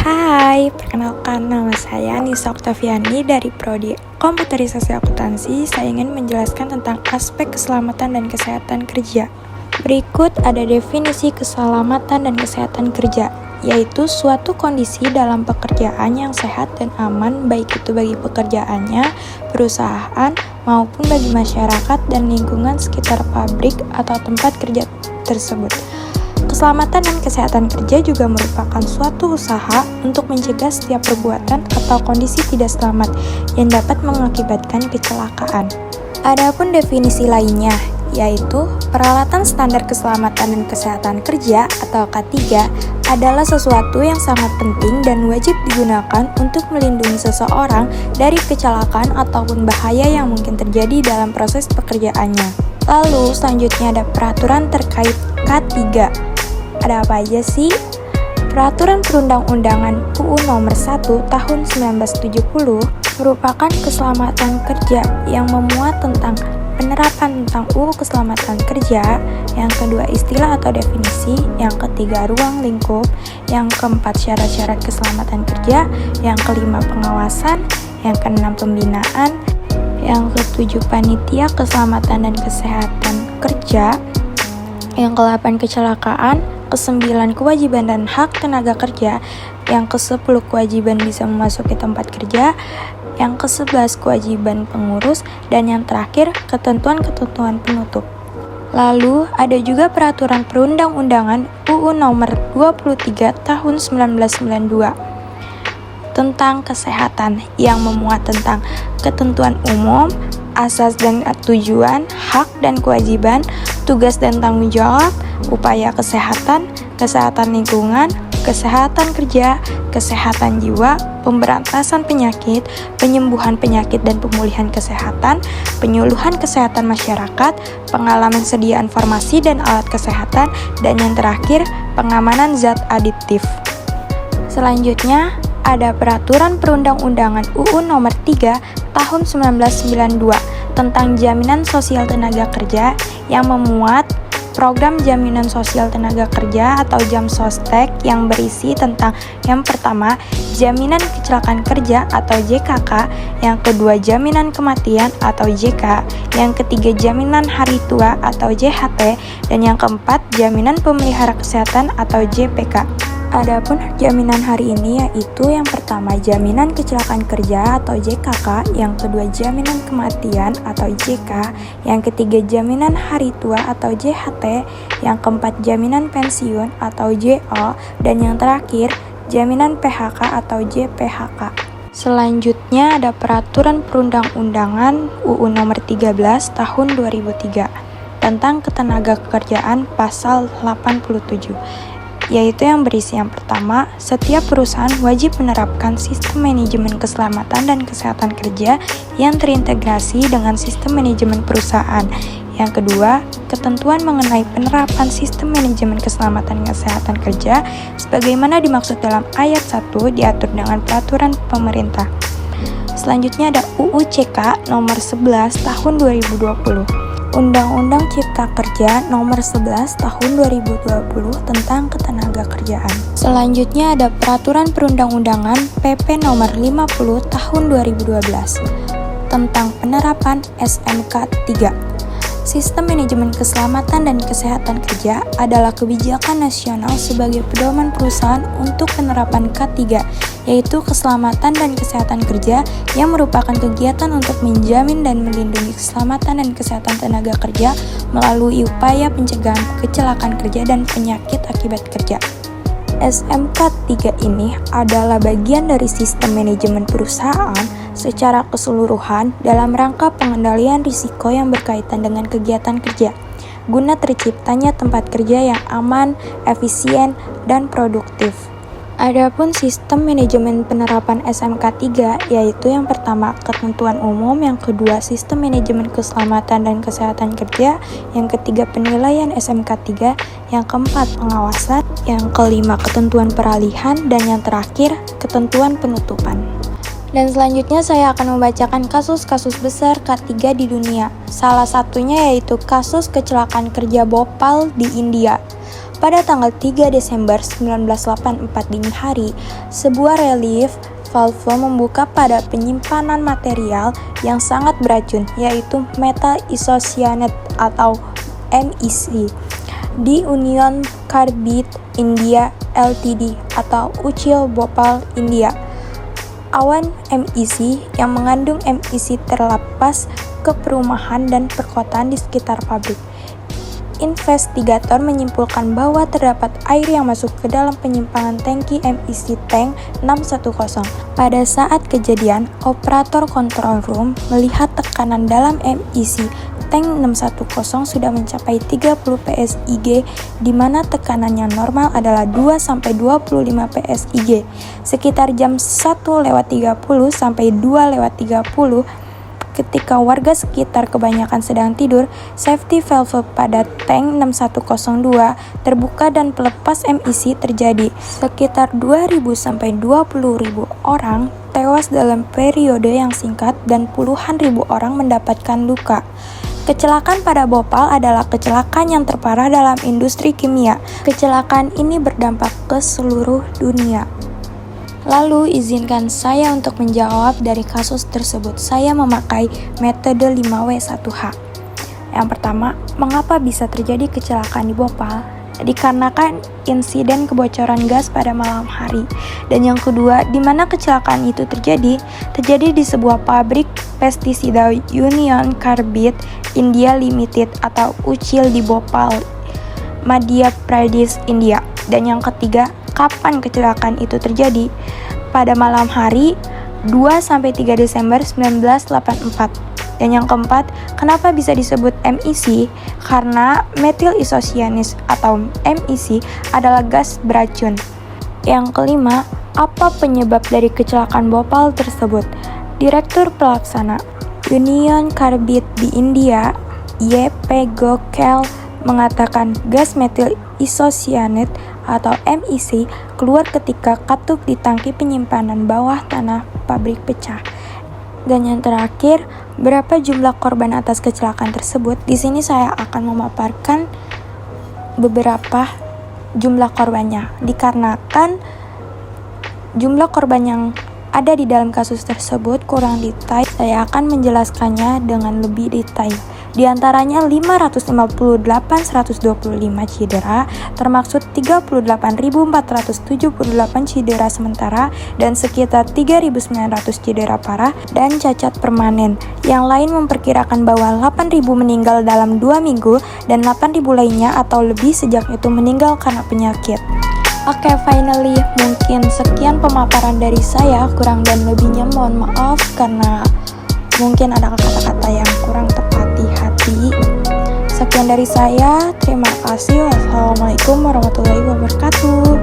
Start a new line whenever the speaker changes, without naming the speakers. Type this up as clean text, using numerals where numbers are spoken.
Hai, perkenalkan nama saya Nisa Oktaviani dari Prodi Komputerisasi Akuntansi. Saya ingin menjelaskan tentang aspek keselamatan dan kesehatan kerja. Berikut ada definisi keselamatan dan kesehatan kerja, yaitu suatu kondisi dalam pekerjaan yang sehat dan aman, baik itu bagi pekerjaannya, perusahaan, maupun bagi masyarakat dan lingkungan sekitar pabrik atau tempat kerja tersebut. Keselamatan dan kesehatan kerja juga merupakan suatu usaha untuk mencegah setiap perbuatan atau kondisi tidak selamat yang dapat mengakibatkan kecelakaan. Adapun definisi lainnya, yaitu peralatan standar keselamatan dan kesehatan kerja atau K3 adalah sesuatu yang sangat penting dan wajib digunakan untuk melindungi seseorang dari kecelakaan ataupun bahaya yang mungkin terjadi dalam proses pekerjaannya. Lalu selanjutnya ada peraturan terkait K3. Ada apa aja sih? Peraturan Perundang-undangan UU Nomor 1 Tahun 1970 merupakan keselamatan kerja yang memuat tentang penerapan tentang UU Keselamatan Kerja, yang kedua istilah atau definisi, yang ketiga ruang lingkup, yang keempat syarat-syarat keselamatan kerja, yang kelima pengawasan, yang keenam pembinaan, yang ketujuh panitia keselamatan dan kesehatan kerja, yang ke-8 kecelakaan, ke-9 kewajiban dan hak tenaga kerja, yang ke-10 kewajiban bisa memasuki tempat kerja, yang ke-11 kewajiban pengurus, dan yang terakhir ketentuan-ketentuan penutup. Lalu ada juga peraturan perundang-undangan UU Nomor 23 Tahun 1992 tentang kesehatan yang memuat tentang ketentuan umum, asas dan tujuan, hak dan kewajiban, tugas dan tanggung jawab, upaya kesehatan, kesehatan lingkungan, kesehatan kerja, kesehatan jiwa, pemberantasan penyakit, penyembuhan penyakit dan pemulihan kesehatan, penyuluhan kesehatan masyarakat, pengalaman sedia informasi dan alat kesehatan, dan yang terakhir, pengamanan zat adiktif. Selanjutnya, ada peraturan perundang-undangan UU Nomor 3 Tahun 1992 tentang jaminan sosial tenaga kerja yang memuat program jaminan sosial tenaga kerja atau Jamsostek yang berisi tentang yang pertama, jaminan kecelakaan kerja atau JKK, yang kedua jaminan kematian atau JK, yang ketiga jaminan hari tua atau JHT, dan yang keempat jaminan pemelihara kesehatan atau JPK. Adapun jaminan hari ini yaitu yang pertama jaminan kecelakaan kerja atau JKK, yang kedua jaminan kematian atau JK, yang ketiga jaminan hari tua atau JHT, yang keempat jaminan pensiun atau JO, dan yang terakhir jaminan PHK atau JPHK. Selanjutnya ada peraturan perundang-undangan UU Nomor 13 Tahun 2003 tentang ketenagakerjaan pasal 87, yaitu yang berisi yang pertama, setiap perusahaan wajib menerapkan sistem manajemen keselamatan dan kesehatan kerja yang terintegrasi dengan sistem manajemen perusahaan. Yang kedua, ketentuan mengenai penerapan sistem manajemen keselamatan dan kesehatan kerja sebagaimana dimaksud dalam ayat 1 diatur dengan peraturan pemerintah. Selanjutnya ada UU CK Nomor 11 Tahun 2020. Undang-Undang Cipta Kerja Nomor 11 Tahun 2020 tentang ketenagakerjaan. Selanjutnya ada Peraturan Perundang-undangan PP Nomor 50 Tahun 2012 tentang penerapan SMK 3. Sistem Manajemen Keselamatan dan Kesehatan Kerja adalah kebijakan nasional sebagai pedoman perusahaan untuk penerapan K3, yaitu keselamatan dan kesehatan kerja yang merupakan kegiatan untuk menjamin dan melindungi keselamatan dan kesehatan tenaga kerja melalui upaya pencegahan kecelakaan kerja dan penyakit akibat kerja. SMK 3 ini adalah bagian dari sistem manajemen perusahaan secara keseluruhan dalam rangka pengendalian risiko yang berkaitan dengan kegiatan kerja, guna terciptanya tempat kerja yang aman, efisien, dan produktif. Adapun sistem manajemen penerapan SMK 3 yaitu yang pertama ketentuan umum, yang kedua sistem manajemen keselamatan dan kesehatan kerja, yang ketiga penilaian SMK 3, yang keempat pengawasan, yang kelima ketentuan peralihan, dan yang terakhir ketentuan penutupan. Dan selanjutnya saya akan membacakan kasus-kasus besar K3 di dunia. Salah satunya yaitu kasus kecelakaan kerja Bhopal di India. Pada tanggal 3 Desember 1984 dini hari, sebuah relief valve membuka pada penyimpanan material yang sangat beracun, yaitu metal isocyanate atau MEC di Union Carbide India Ltd atau Uchil Bhopal, India. Awan MEC yang mengandung MEC terlepas ke perumahan dan perkotaan di sekitar pabrik. Investigator menyimpulkan bahwa terdapat air yang masuk ke dalam penyimpanan tangki MEC Tank 610. Pada saat kejadian, operator control room melihat tekanan dalam MEC Tank 610 sudah mencapai 30 PSIG, di mana tekanan yang normal adalah 2-25 PSIG. Sekitar jam 1:30 sampai 2:30, ketika warga sekitar kebanyakan sedang tidur, safety valve pada tank 6102 terbuka dan pelepas MEC terjadi. Sekitar 2.000 sampai 20.000 orang tewas dalam periode yang singkat dan puluhan ribu orang mendapatkan luka. Kecelakaan pada Bhopal adalah kecelakaan yang terparah dalam industri kimia. Kecelakaan ini berdampak ke seluruh dunia. Lalu izinkan saya untuk menjawab dari kasus tersebut. Saya memakai metode 5W1H. Yang pertama, mengapa bisa terjadi kecelakaan di Bhopal? Dikarenakan insiden kebocoran gas pada malam hari. Dan yang kedua, di mana kecelakaan itu terjadi? Terjadi di sebuah pabrik pestisida Union Carbide India Limited atau Uchil di Bhopal, Madhya Pradesh, India. Dan yang ketiga, kapan kecelakaan itu terjadi? Pada malam hari 2-3 Desember 1984. Dan yang keempat, kenapa bisa disebut MEC? Karena metil isocyanate atau MEC adalah gas beracun. Yang kelima, apa penyebab dari kecelakaan Bhopal tersebut? Direktur Pelaksana Union Carbide di India, Y.P. Gokhale, mengatakan gas metil isocyanate atau MEC keluar ketika katup di tangki penyimpanan bawah tanah pabrik pecah. Dan yang terakhir, berapa jumlah korban atas kecelakaan tersebut? Di sini saya akan memaparkan beberapa jumlah korbannya. Dikarenakan jumlah korban yang ada di dalam kasus tersebut kurang detail, saya akan menjelaskannya dengan lebih detail. Di antaranya 558.125 cedera, termasuk 38.478 cedera sementara dan sekitar 3.900 cedera parah dan cacat permanen. Yang lain memperkirakan bahwa 8.000 meninggal dalam 2 minggu dan 8.000 lainnya atau lebih sejak itu meninggal karena penyakit. Oke, finally, mungkin sekian pemaparan dari saya. Kurang dan lebihnya mohon maaf karena mungkin ada kata-kata yang kurang tepat di hati. Sekian dari saya, terima kasih. Wassalamualaikum warahmatullahi wabarakatuh.